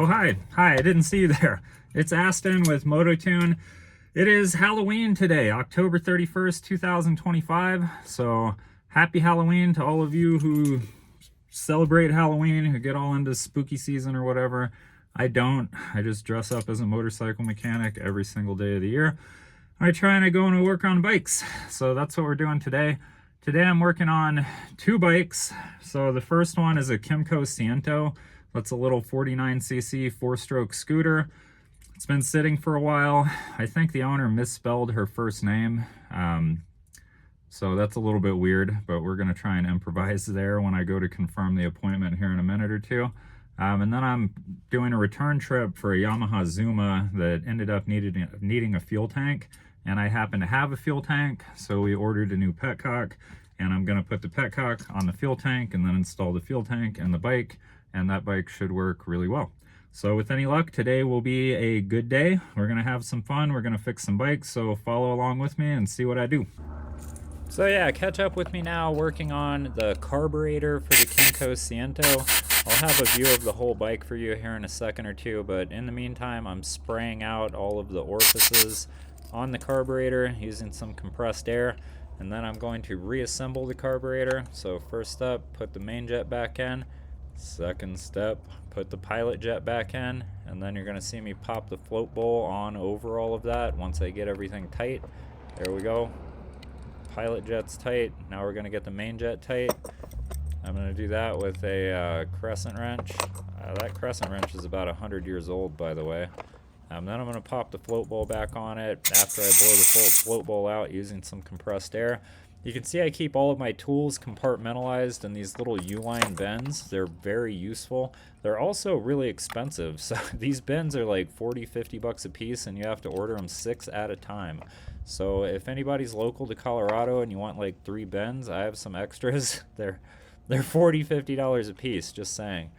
Oh, hi. Hi, I didn't see you there. It's Aston with Moto2N. It is Halloween today, October 31st, 2025. So happy Halloween to all of you who celebrate Halloween, who get all into spooky season or whatever. I don't. I just dress up as a motorcycle mechanic every single day of the year. I try and I go and work on bikes. So that's what we're doing today. Today I'm working on two bikes. So the first one is a Kymco Siento. That's a little 49cc four-stroke scooter. It's been sitting for a while. I think the owner misspelled her first name. So that's a little bit weird, but we're gonna try and improvise there when I go to confirm the appointment here in a minute or two. And then I'm doing a return trip for a Yamaha Zuma that ended up needing a fuel tank. And I happen to have a fuel tank, so we ordered a new petcock, and I'm gonna put the petcock on the fuel tank and then install the fuel tank and the bike, and that bike should work really well. So with any luck, today will be a good day. We're gonna have some fun, we're gonna fix some bikes, so follow along with me and see what I do. So yeah, catch up with me now working on the carburetor for the Kymco Siento. I'll have a view of the whole bike for you here in a second or two, but in the meantime, I'm spraying out all of the orifices on the carburetor using some compressed air, and then I'm going to reassemble the carburetor. So first step, put the main jet back in. Second step, put the pilot jet back in, and then you're going to see me pop the float bowl on over all of that once I get everything tight. There we go. Pilot jet's tight. Now we're going to get the main jet tight. I'm going to do that with a crescent wrench. That crescent wrench is about 100 years old, by the way. Then I'm going to pop the float bowl back on it after I blow the float bowl out using some compressed air. You can see I keep all of my tools compartmentalized in these little U-line bins. They're very useful. They're also really expensive. So these bins are like 40, 50 bucks a piece, and you have to order them 6 at a time. So if anybody's local to Colorado and you want like 3 bins, I have some extras. They're $40, $50 a piece, just saying.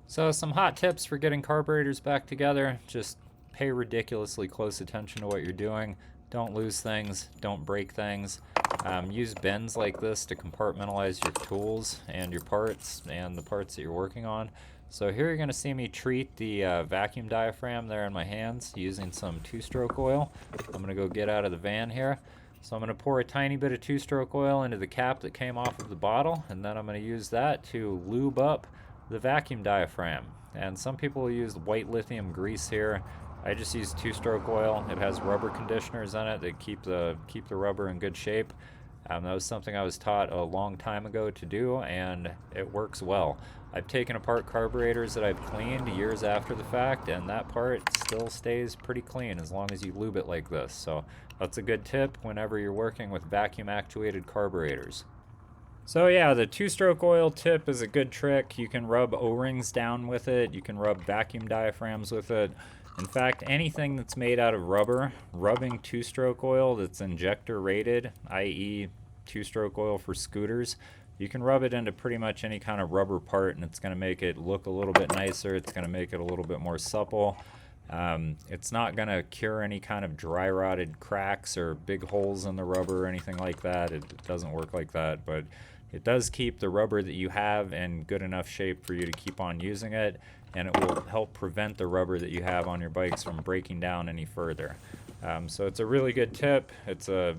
So some hot tips for getting carburetors back together. Just pay ridiculously close attention to what you're doing. Don't lose things, don't break things. Use bins like this to compartmentalize your tools and your parts and the parts that you're working on. So here you're going to see me treat the vacuum diaphragm there in my hands using some 2-stroke oil. I'm going to go get out of the van here. So I'm going to pour a tiny bit of 2-stroke oil into the cap that came off of the bottle, and then I'm going to use that to lube up the vacuum diaphragm. And some people will use white lithium grease here. I just use 2-stroke oil. It has rubber conditioners in it that keep the rubber in good shape. That was something I was taught a long time ago to do, and it works well. I've taken apart carburetors that I've cleaned years after the fact, and that part still stays pretty clean as long as you lube it like this. So that's a good tip whenever you're working with vacuum actuated carburetors. So yeah, the 2-stroke oil tip is a good trick. You can rub O-rings down with it. You can rub vacuum diaphragms with it. In fact, anything that's made out of rubber, rubbing 2-stroke oil that's injector rated, i.e. 2-stroke oil for scooters, you can rub it into pretty much any kind of rubber part and it's going to make it look a little bit nicer. It's going to make it a little bit more supple. It's not going to cure any kind of dry rotted cracks or big holes in the rubber or anything like that. It doesn't work like that, but it does keep the rubber that you have in good enough shape for you to keep on using it, and it will help prevent the rubber that you have on your bikes from breaking down any further. So it's a really good tip. It's a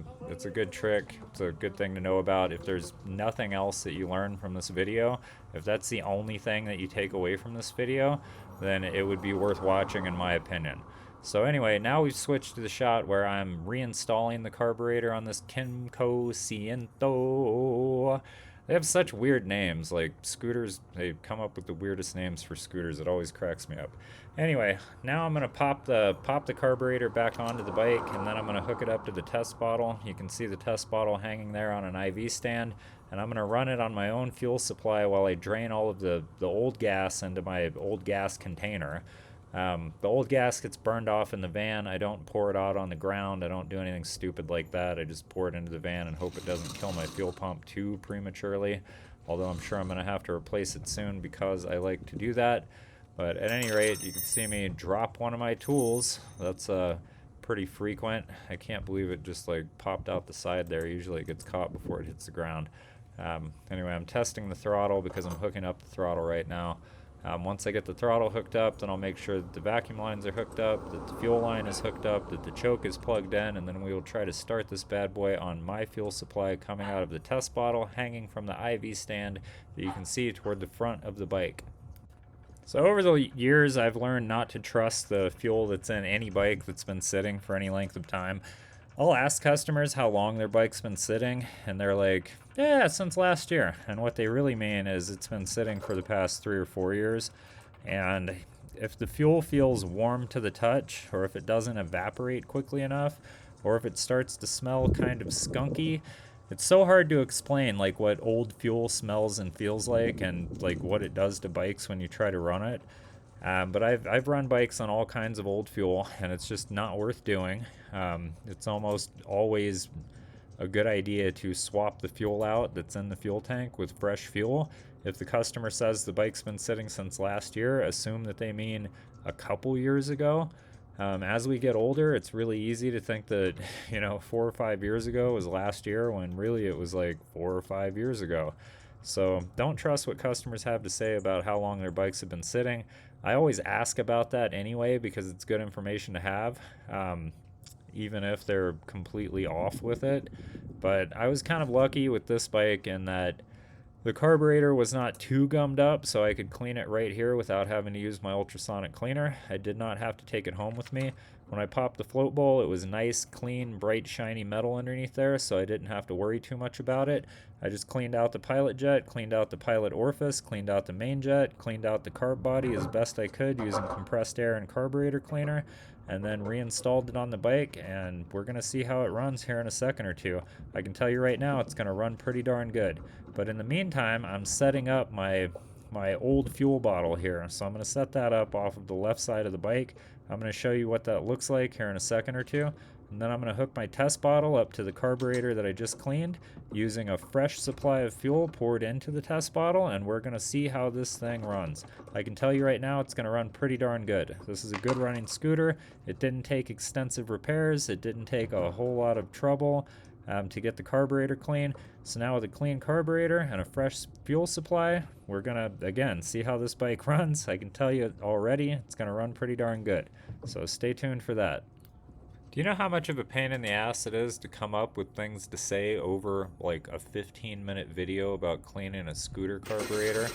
good trick. It's a good thing to know about. If there's nothing else that you learn from this video, if that's the only thing that you take away from this video, then it would be worth watching in my opinion. So anyway, now we've switched to the shot where I'm reinstalling the carburetor on this Kymco Siento. They have such weird names, like scooters. They come up with the weirdest names for scooters. It always cracks me up. Anyway, now I'm going to pop the carburetor back onto the bike, and then I'm going to hook it up to the test bottle. You can see the test bottle hanging there on an IV stand, and I'm going to run it on my own fuel supply while I drain all of the old gas into my old gas container. The old gas gets burned off in the van. I don't pour it out on the ground. I don't do anything stupid like that. I just pour it into the van and hope it doesn't kill my fuel pump too prematurely, although I'm sure I'm going to have to replace it soon because I like to do that. But at any rate, you can see me drop one of my tools. That's pretty frequent. I can't believe it just like popped out the side there. Usually it gets caught before it hits the ground. Anyway, I'm testing the throttle because I'm hooking up the throttle right now. Once I get the throttle hooked up, then I'll make sure that the vacuum lines are hooked up, that the fuel line is hooked up, that the choke is plugged in, and then we will try to start this bad boy on my fuel supply coming out of the test bottle, hanging from the IV stand that you can see toward the front of the bike. So over the years, I've learned not to trust the fuel that's in any bike that's been sitting for any length of time. I'll ask customers how long their bike's been sitting, and they're like, yeah, since last year. And what they really mean is it's been sitting for the past 3 or 4 years. And if the fuel feels warm to the touch, or if it doesn't evaporate quickly enough, or if it starts to smell kind of skunky, it's so hard to explain like what old fuel smells and feels like, and like what it does to bikes when you try to run it. But I've run bikes on all kinds of old fuel, and it's just not worth doing. It's almost always a good idea to swap the fuel out that's in the fuel tank with fresh fuel. If the customer says the bike's been sitting since last year, assume that they mean a couple years ago. As we get older, it's really easy to think that, 4 or 5 years ago was last year, when really it was like 4 or 5 years ago. So don't trust what customers have to say about how long their bikes have been sitting. I always ask about that anyway, because it's good information to have, even if they're completely off with it. But I was kind of lucky with this bike in that the carburetor was not too gummed up, so I could clean it right here without having to use my ultrasonic cleaner. I did not have to take it home with me. When I popped the float bowl, it was nice, clean, bright, shiny metal underneath there, so I didn't have to worry too much about it. I just cleaned out the pilot jet, cleaned out the pilot orifice, cleaned out the main jet, cleaned out the carb body as best I could using compressed air and carburetor cleaner, and then reinstalled it on the bike, and we're going to see how it runs here in a second or two. I can tell you right now it's going to run pretty darn good. But in the meantime, I'm setting up my old fuel bottle here. So I'm going to set that up off of the left side of the bike. I'm going to show you what that looks like here in a second or two. And then I'm going to hook my test bottle up to the carburetor that I just cleaned using a fresh supply of fuel poured into the test bottle, and we're going to see how this thing runs. I can tell you right now it's going to run pretty darn good. This is a good running scooter. It didn't take extensive repairs. It didn't take a whole lot of trouble to get the carburetor clean. So now with a clean carburetor and a fresh fuel supply, we're gonna again see how this bike runs. I can tell you already it's gonna run pretty darn good, so stay tuned for that. Do you know how much of a pain in the ass it is to come up with things to say over like a 15-minute video about cleaning a scooter carburetor?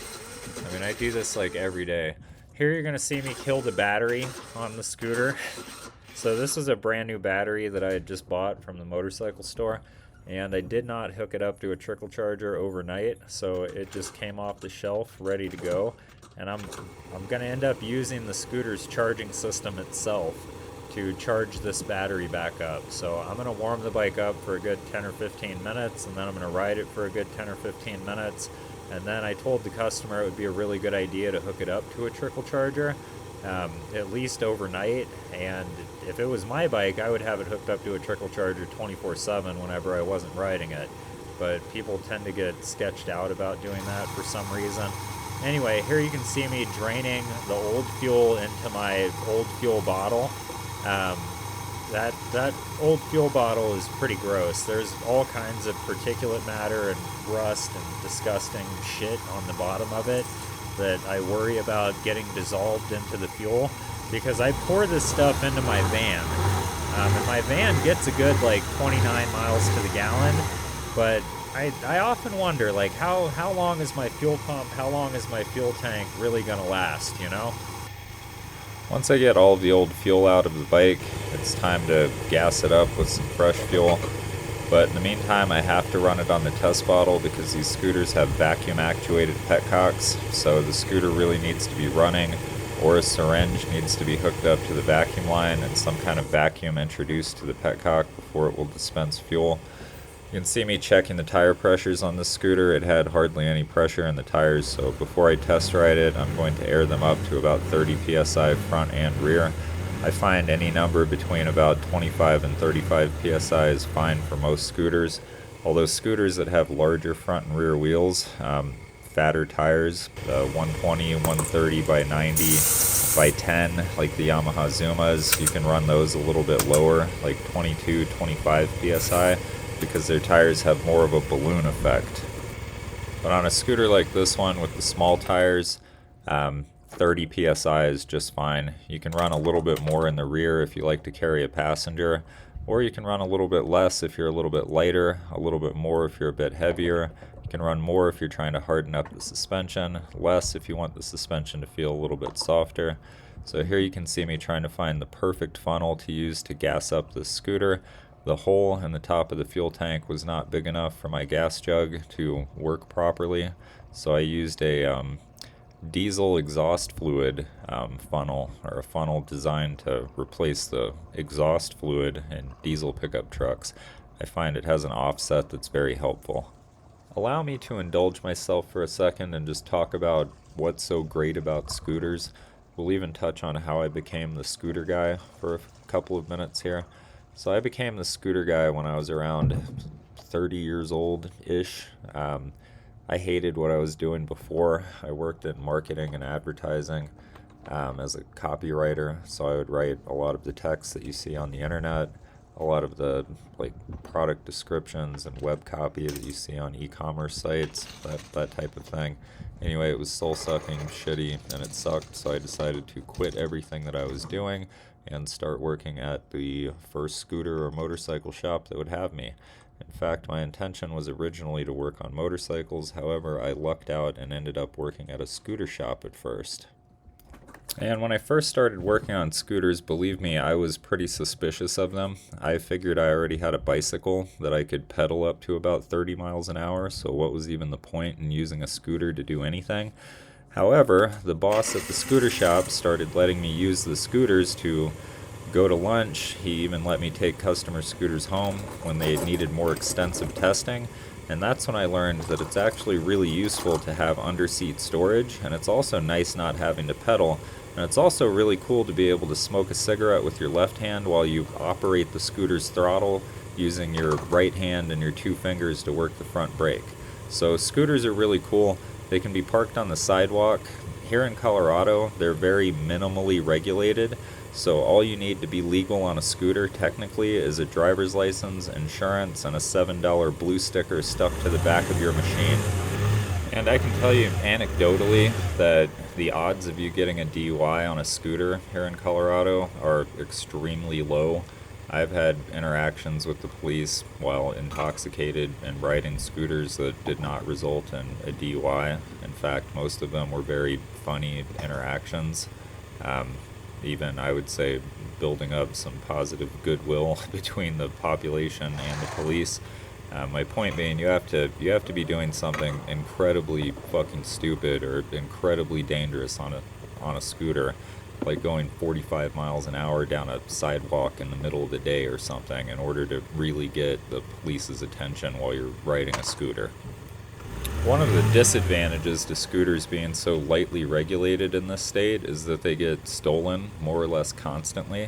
I mean, I do this like every day. Here you're gonna see me kill the battery on the scooter. So this is a brand new battery that I had just bought from the motorcycle store, and I did not hook it up to a trickle charger overnight, so it just came off the shelf ready to go. And I'm going to end up using the scooter's charging system itself to charge this battery back up. So I'm going to warm the bike up for a good 10 or 15 minutes, and then I'm going to ride it for a good 10 or 15 minutes. And then I told the customer it would be a really good idea to hook it up to a trickle charger, at least overnight. And if it was my bike, I would have it hooked up to a trickle charger 24/7 whenever I wasn't riding it. But people tend to get sketched out about doing that for some reason. Anyway, here you can see me draining the old fuel into my old fuel bottle. That old fuel bottle is pretty gross. There's all kinds of particulate matter and rust and disgusting shit on the bottom of it that I worry about getting dissolved into the fuel, because I pour this stuff into my van. And my van gets a good like 29 miles to the gallon, but I often wonder, like, how long is my fuel pump, how long is my fuel tank really gonna last, Once I get all of the old fuel out of the bike, it's time to gas it up with some fresh fuel. But in the meantime, I have to run it on the test bottle because these scooters have vacuum-actuated petcocks, so the scooter really needs to be running, or a syringe needs to be hooked up to the vacuum line and some kind of vacuum introduced to the petcock before it will dispense fuel. You can see me checking the tire pressures on this scooter. It had hardly any pressure in the tires, so before I test ride it, I'm going to air them up to about 30 psi front and rear. I find any number between about 25 and 35 psi is fine for most scooters, although scooters that have larger front and rear wheels, fatter tires, 120, 130 by 90 by 10, like the Yamaha Zumas, you can run those a little bit lower, like 22, 25 psi, because their tires have more of a balloon effect. But on a scooter like this one with the small tires, 30 psi is just fine. You can run a little bit more in the rear if you like to carry a passenger, or you can run a little bit less if you're a little bit lighter, a little bit more if you're a bit heavier. You can run more if you're trying to harden up the suspension, less if you want the suspension to feel a little bit softer. So here you can see me trying to find the perfect funnel to use to gas up this scooter. The hole in the top of the fuel tank was not big enough for my gas jug to work properly, so I used a diesel exhaust fluid funnel, or a funnel designed to replace the exhaust fluid in diesel pickup trucks. I find it has an offset that's very helpful. Allow me to indulge myself for a second and just talk about what's so great about scooters. We'll even touch on how I became the scooter guy for a couple of minutes here. So I became the scooter guy when I was around 30 years old-ish. I hated what I was doing before. I worked in marketing and advertising as a copywriter, so I would write a lot of the text that you see on the internet, a lot of the product descriptions and web copy that you see on e-commerce sites, that type of thing. Anyway, it was soul-sucking, shitty, and it sucked, so I decided to quit everything that I was doing and start working at the first scooter or motorcycle shop that would have me. In fact, my intention was originally to work on motorcycles, however, I lucked out and ended up working at a scooter shop at first. And when I first started working on scooters, believe me, I was pretty suspicious of them. I figured I already had a bicycle that I could pedal up to about 30 miles an hour, so what was even the point in using a scooter to do anything? However, the boss at the scooter shop started letting me use the scooters to go to lunch. He even let me take customer scooters home when they needed more extensive testing. And that's when I learned that it's actually really useful to have under-seat storage, and it's also nice not having to pedal. And it's also really cool to be able to smoke a cigarette with your left hand while you operate the scooter's throttle using your right hand and your two fingers to work the front brake. So scooters are really cool. They can be parked on the sidewalk. Here in Colorado, they're very minimally regulated. So all you need to be legal on a scooter technically is a driver's license, insurance, and a $7 blue sticker stuck to the back of your machine. And I can tell you anecdotally that the odds of you getting a DUI on a scooter here in Colorado are extremely low. I've had interactions with the police while intoxicated and riding scooters that did not result in a DUI. In fact, most of them were very funny interactions. Even, I would say, building up some positive goodwill between the population and the police. My point being, you have to be doing something incredibly fucking stupid or incredibly dangerous on a scooter, like going 45 miles an hour down a sidewalk in the middle of the day or something, in order to really get the police's attention while you're riding a scooter. One of the disadvantages to scooters being so lightly regulated in this state is that they get stolen more or less constantly.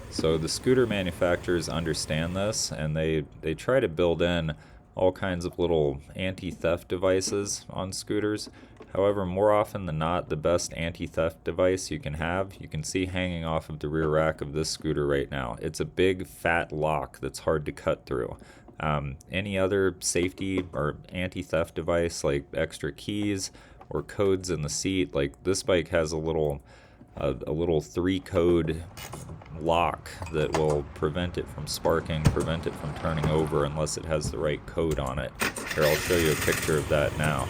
So the scooter manufacturers understand this, and they try to build in all kinds of little anti-theft devices on scooters. However, more often than not, the best anti-theft device you can have, you can see hanging off of the rear rack of this scooter right now. It's a big fat lock that's hard to cut through. Any other safety or anti-theft device like extra keys or codes in the seat, like this bike has a little 3-code lock that will prevent it from sparking, prevent it from turning over unless it has the right code on it. Here, I'll show you a picture of that now.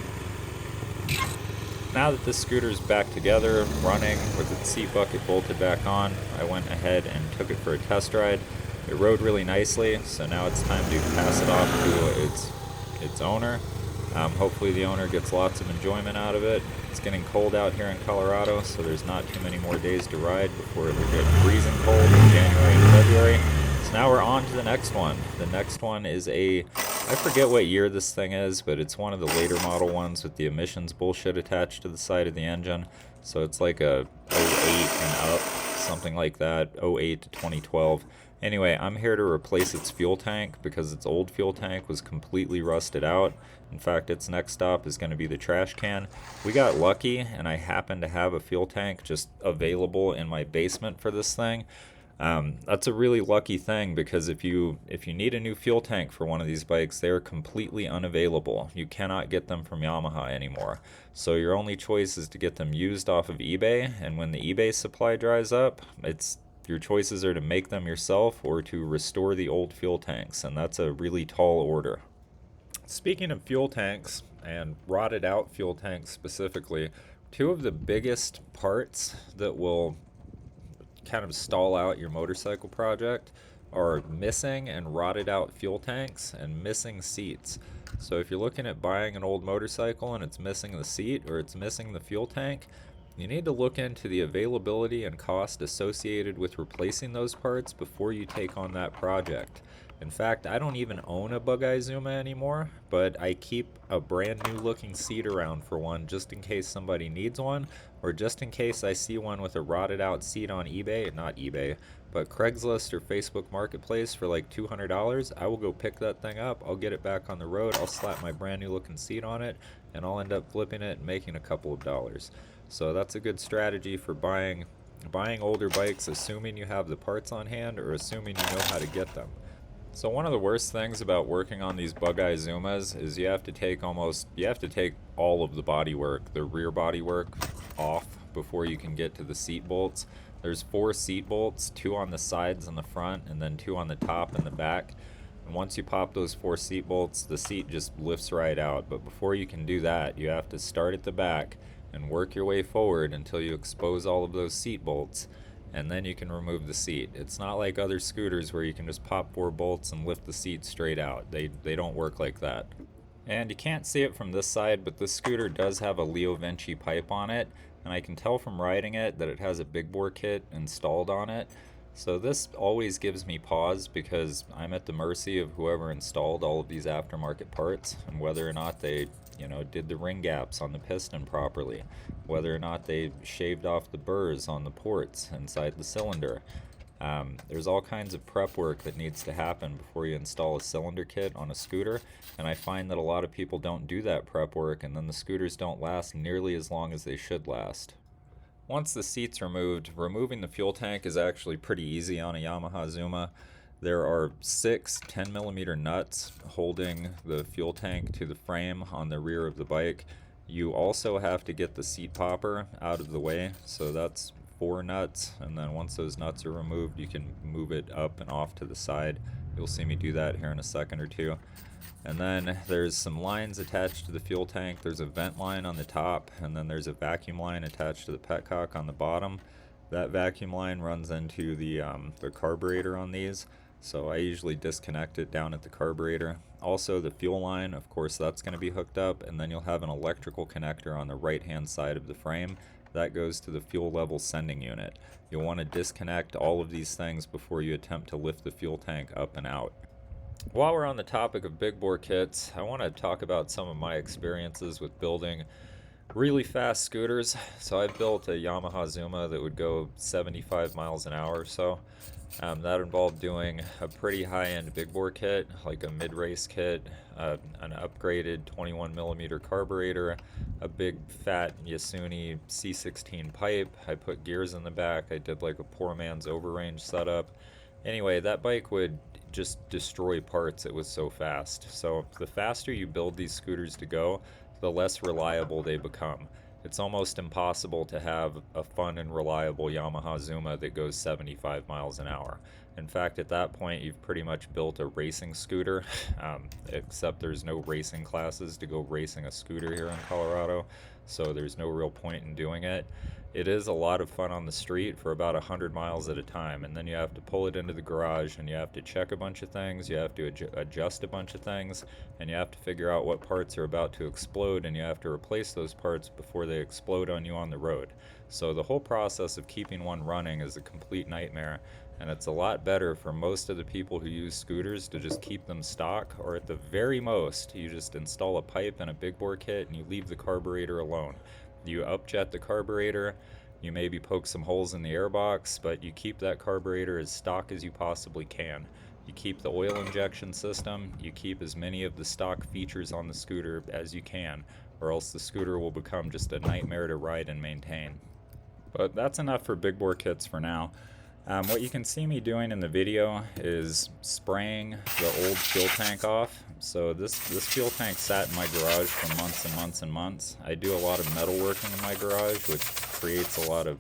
Now that this scooter is back together, running, with its seat bucket bolted back on, I went ahead and took it for a test ride. It rode really nicely, so now it's time to pass it off to its owner. Hopefully the owner gets lots of enjoyment out of it. It's getting cold out here in Colorado, so there's not too many more days to ride before it'll get freezing cold in January and February. So now we're on to the next one. The next one is I forget what year this thing is, but it's one of the later model ones with the emissions bullshit attached to the side of the engine. So it's like a 08 and up, something like that, 08 to 2012. Anyway, I'm here to replace its fuel tank because its old fuel tank was completely rusted out. In fact, its next stop is going to be the trash can. We got lucky, and I happen to have a fuel tank just available in my basement for this thing. That's a really lucky thing, because if you need a new fuel tank for one of these bikes, they are completely unavailable. You cannot get them from Yamaha anymore. So your only choice is to get them used off of eBay, and when the eBay supply dries up, your choices are to make them yourself or to restore the old fuel tanks, and that's a really tall order. Speaking of fuel tanks, and rotted out fuel tanks specifically, two of the biggest parts that will kind of stall out your motorcycle project are missing and rotted out fuel tanks and missing seats. So if you're looking at buying an old motorcycle and it's missing the seat or it's missing the fuel tank, you need to look into the availability and cost associated with replacing those parts before you take on that project. In fact, I don't even own a bugeye Zuma anymore, but I keep a brand new looking seat around for one just in case somebody needs one, or just in case I see one with a rotted out seat on eBay, not eBay, but Craigslist or Facebook Marketplace for like $200. I will go pick that thing up, I'll get it back on the road, I'll slap my brand new looking seat on it, and I'll end up flipping it and making a couple of dollars. So that's a good strategy for buying older bikes, assuming you have the parts on hand or assuming you know how to get them. So one of the worst things about working on these bugeye Zumas is you have to take all of the body work, the rear body work, off before you can get to the seat bolts. There's 4 seat bolts, 2 on the sides and the front, and then 2 on the top and the back. And once you pop those 4 seat bolts, the seat just lifts right out. But before you can do that, you have to start at the back and work your way forward until you expose all of those seat bolts, and then you can remove the seat. It's not like other scooters where you can just pop 4 bolts and lift the seat straight out. They don't work like that. And you can't see it from this side, but this scooter does have a Leo Vinci pipe on it, and I can tell from riding it that it has a big bore kit installed on it. So this always gives me pause, because I'm at the mercy of whoever installed all of these aftermarket parts and whether or not they did the ring gaps on the piston properly, whether or not they shaved off the burrs on the ports inside the cylinder. There's all kinds of prep work that needs to happen before you install a cylinder kit on a scooter, and I find that a lot of people don't do that prep work, and then the scooters don't last nearly as long as they should last. Once the seat's removed, removing the fuel tank is actually pretty easy on a Yamaha Zuma. There are 6 10mm nuts holding the fuel tank to the frame on the rear of the bike. You also have to get the seat popper out of the way, so that's 4 nuts, and then once those nuts are removed, you can move it up and off to the side. You'll see me do that here in a second or two. And then there's some lines attached to the fuel tank. There's a vent line on the top, and then there's a vacuum line attached to the petcock on the bottom. That vacuum line runs into the carburetor on these, so I usually disconnect it down at the carburetor. Also, the fuel line, of course, that's going to be hooked up, and then you'll have an electrical connector on the right hand side of the frame. That goes to the fuel level sending unit. You'll want to disconnect all of these things before you attempt to lift the fuel tank up and out. While we're on the topic of big bore kits, I want to talk about some of my experiences with building really fast scooters. So I've built a Yamaha Zuma that would go 75 miles an hour or so. That involved doing a pretty high-end big bore kit, like a mid-race kit, an upgraded 21mm carburetor, a big fat Yasuni C16 pipe. I put gears in the back. I did like a poor man's overrange setup. Anyway, that bike would just destroy parts. It was so fast. So the faster you build these scooters to go, the less reliable they become. It's almost impossible to have a fun and reliable Yamaha Zuma that goes 75 miles an hour. In fact, at that point, you've pretty much built a racing scooter, except there's no racing classes to go racing a scooter here in Colorado, so there's no real point in doing it. It is a lot of fun on the street for about 100 miles at a time, and then you have to pull it into the garage and you have to check a bunch of things, you have to adjust a bunch of things, and you have to figure out what parts are about to explode, and you have to replace those parts before they explode on you on the road. So the whole process of keeping one running is a complete nightmare, and it's a lot better for most of the people who use scooters to just keep them stock, or at the very most, you just install a pipe and a big bore kit and you leave the carburetor alone. You upjet the carburetor, you maybe poke some holes in the airbox, but you keep that carburetor as stock as you possibly can. You keep the oil injection system, you keep as many of the stock features on the scooter as you can, or else the scooter will become just a nightmare to ride and maintain. But that's enough for big bore kits for now. What you can see me doing in the video is spraying the old fuel tank off. So this fuel tank sat in my garage for months and months and months. I do a lot of metalworking in my garage, which creates a lot of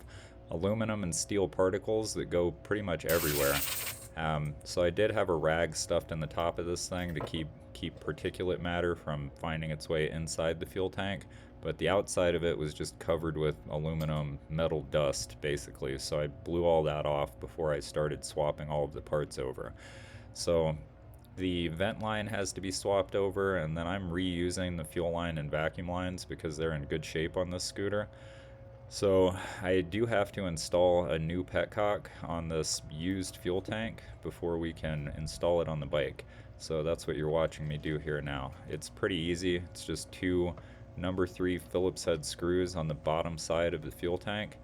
aluminum and steel particles that go pretty much everywhere. So I did have a rag stuffed in the top of this thing to keep particulate matter from finding its way inside the fuel tank, but the outside of it was just covered with aluminum metal dust basically, so I blew all that off before I started swapping all of the parts over. So the vent line has to be swapped over, and then I'm reusing the fuel line and vacuum lines because they're in good shape on this scooter. So I do have to install a new petcock on this used fuel tank before we can install it on the bike. So that's what you're watching me do here now. It's pretty easy. It's just two number 3 Phillips head screws on the bottom side of the fuel tank.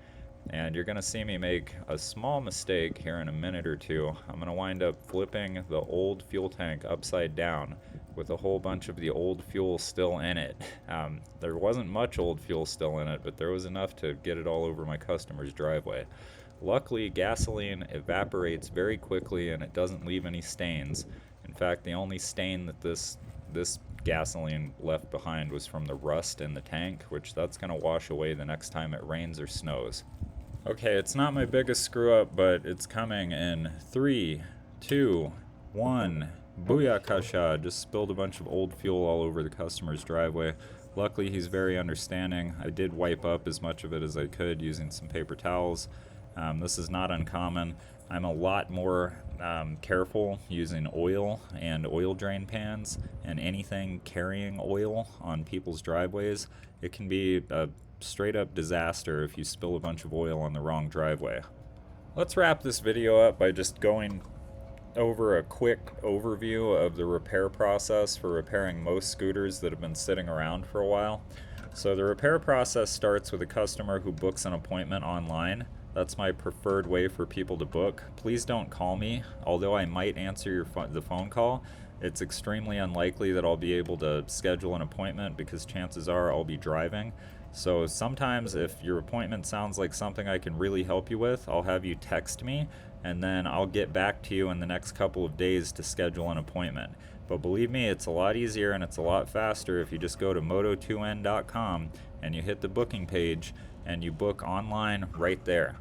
And you're gonna see me make a small mistake here in a minute or two. I'm gonna wind up flipping the old fuel tank upside down with a whole bunch of the old fuel still in it. There wasn't much old fuel still in it, but there was enough to get it all over my customer's driveway. Luckily, gasoline evaporates very quickly and it doesn't leave any stains. In fact, the only stain that this gasoline left behind was from the rust in the tank, which that's gonna wash away the next time it rains or snows. Okay, it's not my biggest screw up, but it's coming in 3, 2, 1. Booyakasha! Just spilled a bunch of old fuel all over the customer's driveway. Luckily, he's very understanding. I did wipe up as much of it as I could using some paper towels. This is not uncommon. I'm a lot more careful using oil and oil drain pans and anything carrying oil on people's driveways. It can be a straight up disaster if you spill a bunch of oil on the wrong driveway. Let's wrap this video up by just going over a quick overview of the repair process for repairing most scooters that have been sitting around for a while. So the repair process starts with a customer who books an appointment online. That's my preferred way for people to book. Please don't call me. Although I might answer the phone call, it's extremely unlikely that I'll be able to schedule an appointment because chances are I'll be driving. So sometimes if your appointment sounds like something I can really help you with, I'll have you text me and then I'll get back to you in the next couple of days to schedule an appointment. But believe me, it's a lot easier and it's a lot faster if you just go to MOTO2N.com and you hit the booking page and you book online right there.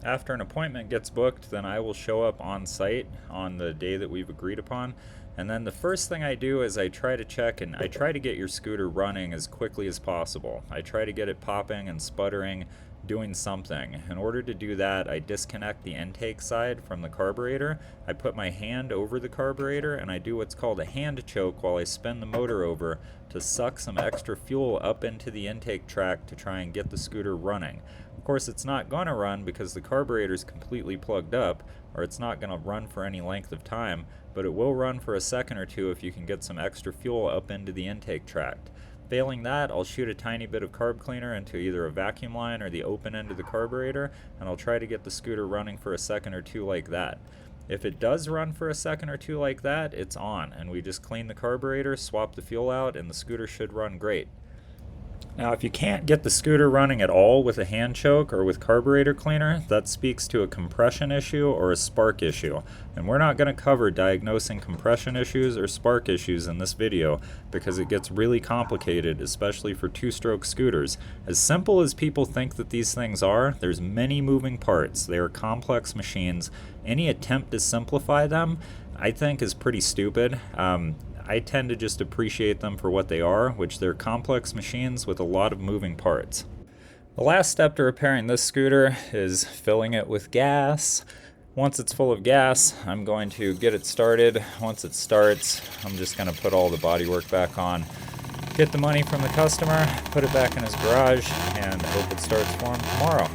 After an appointment gets booked, then I will show up on site on the day that we've agreed upon. And then the first thing I do is I try to check and I try to get your scooter running as quickly as possible. I try to get it popping and sputtering, doing something. In order to do that, I disconnect the intake side from the carburetor. I put my hand over the carburetor and I do what's called a hand choke while I spin the motor over to suck some extra fuel up into the intake tract to try and get the scooter running. Of course, it's not going to run because the carburetor is completely plugged up, or it's not going to run for any length of time, but it will run for a second or two if you can get some extra fuel up into the intake tract. Failing that, I'll shoot a tiny bit of carb cleaner into either a vacuum line or the open end of the carburetor, and I'll try to get the scooter running for a second or two like that. If it does run for a second or two like that, it's on, and we just clean the carburetor, swap the fuel out, and the scooter should run great. Now, if you can't get the scooter running at all with a hand choke or with carburetor cleaner, that speaks to a compression issue or a spark issue. And we're not going to cover diagnosing compression issues or spark issues in this video because it gets really complicated, especially for two-stroke scooters. As simple as people think that these things are, there's many moving parts. They are complex machines. Any attempt to simplify them, I think, is pretty stupid. I tend to just appreciate them for what they are, which they're complex machines with a lot of moving parts. The last step to repairing this scooter is filling it with gas. Once it's full of gas, I'm going to get it started. Once it starts, I'm just going to put all the bodywork back on, get the money from the customer, put it back in his garage, and hope it starts for him tomorrow.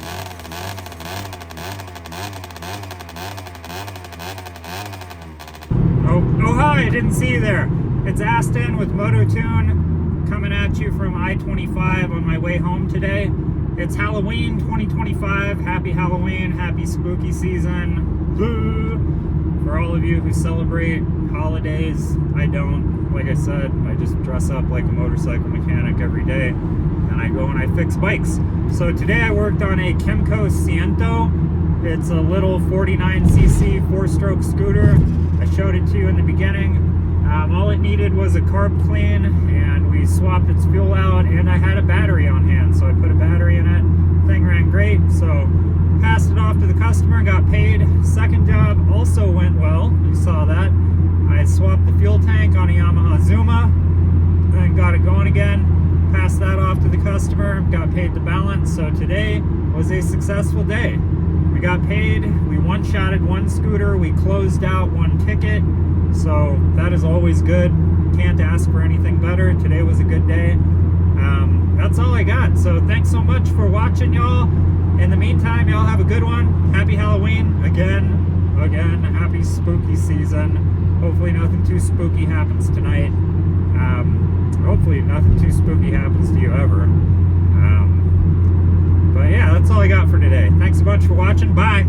Oh hi, I didn't see you there. It's Aston with Moto2N coming at you from I-25 on my way home today. It's Halloween 2025. Happy Halloween, happy spooky season. Boo! For all of you who celebrate holidays, I don't. Like I said, I just dress up like a motorcycle mechanic every day and I go and I fix bikes. So today I worked on a Kymco Siento. It's a little 49cc 4-stroke scooter. I showed it to you in the beginning. All it needed was a carb clean, and we swapped its fuel out, and I had a battery on hand, so I put a battery in it. Thing ran great, so passed it off to the customer and got paid. Second job also went well. You saw that. I swapped the fuel tank on a Yamaha Zuma and got it going again. Passed that off to the customer, got paid the balance. So today was a successful day. We got paid, we one-shotted one scooter, we closed out one ticket. So that is always good. Can't ask for anything better. Today was a good day. That's all I got. So thanks so much for watching, y'all. In the meantime, y'all have a good one. Happy Halloween. Again, happy spooky season. Hopefully nothing too spooky happens tonight. Hopefully nothing too spooky happens to you ever. But yeah, that's all I got for today. Thanks a bunch for watching. Bye.